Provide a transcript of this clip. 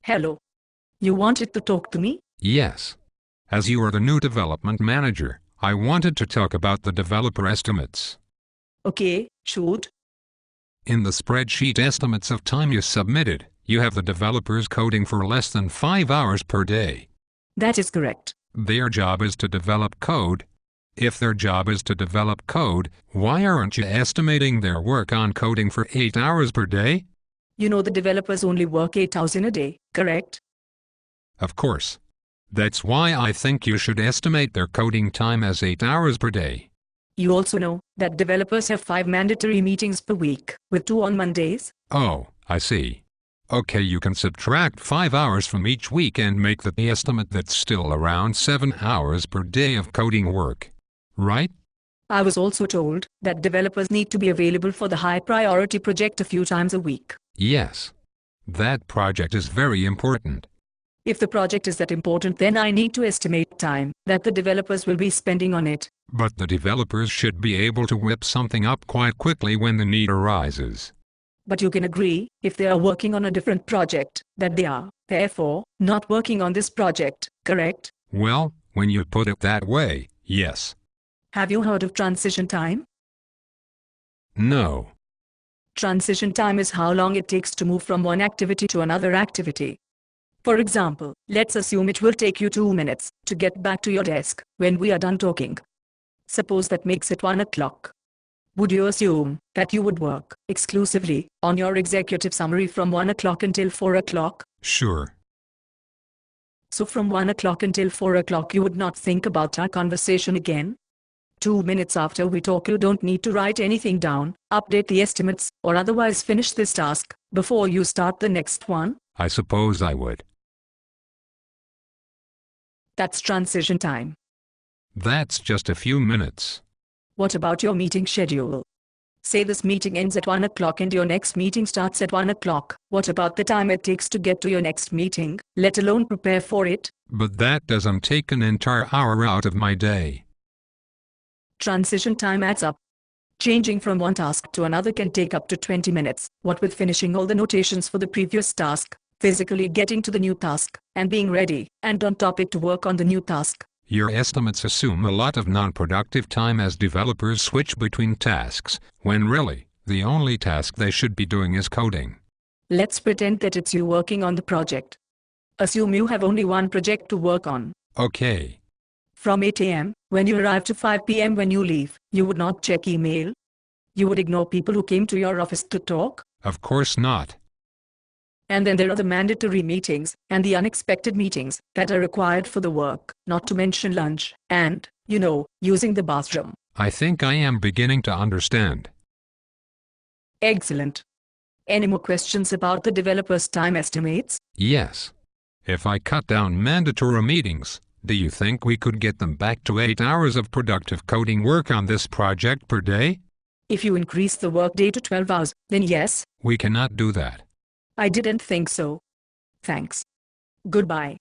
Hello. You wanted to talk to me? Yes. As you are the new development manager, I wanted to talk about the developer estimates. Okay, shoot. In the spreadsheet estimates of time you submitted, you have the developers coding for less than 5 hours per day. That is correct. Their job is to develop code. If their job is to develop code, why aren't you estimating their work on coding for 8 hours per day? You know the developers only work 8 hours in a day, correct? Of course. That's why I think you should estimate their coding time as 8 hours per day. You also know that developers have 5 mandatory meetings per week, with 2 on Mondays. Oh, I see. Okay, you can subtract 5 hours from each week and make the estimate that's still around 7 hours per day of coding work. Right? I was also told that developers need to be available for the high priority project a few times a week. Yes. That project is very important. If the project is that important, then I need to estimate time that the developers will be spending on it. But the developers should be able to whip something up quite quickly when the need arises. But you can agree, if they are working on a different project, that they are, therefore, not working on this project, correct? Well, when you put it that way, yes. Have you heard of transition time? No. Transition time is how long it takes to move from one activity to another activity. For example, let's assume it will take you 2 minutes to get back to your desk when we are done talking. Suppose that makes it 1 o'clock. Would you assume that you would work exclusively on your executive summary from 1 o'clock until 4 o'clock? Sure. So from 1 o'clock until 4 o'clock you would not think about our conversation again? 2 minutes after we talk you don't need to write anything down, update the estimates, or otherwise finish this task before you start the next one? I suppose I would. That's transition time. That's just a few minutes. What about your meeting schedule? Say this meeting ends at 1 o'clock and your next meeting starts at 1 o'clock. What about the time it takes to get to your next meeting, let alone prepare for it? But that doesn't take an entire hour out of my day. Transition time adds up. Changing from one task to another can take up to 20 minutes, what with finishing all the notations for the previous task, physically getting to the new task, and being ready and on topic to work on the new task. Your estimates assume a lot of non-productive time as developers switch between tasks, when really, the only task they should be doing is coding. Let's pretend that it's you working on the project. Assume you have only one project to work on. Okay. From 8 a.m., when you arrive to 5 p.m. when you leave, you would not check email? You would ignore people who came to your office to talk? Of course not. And then there are the mandatory meetings, and the unexpected meetings, that are required for the work, not to mention lunch, and, using the bathroom. I think I am beginning to understand. Excellent. Any more questions about the developer's time estimates? Yes. If I cut down mandatory meetings, do you think we could get them back to 8 hours of productive coding work on this project per day? If you increase the workday to 12 hours, then yes. We cannot do that. I didn't think so. Thanks. Goodbye.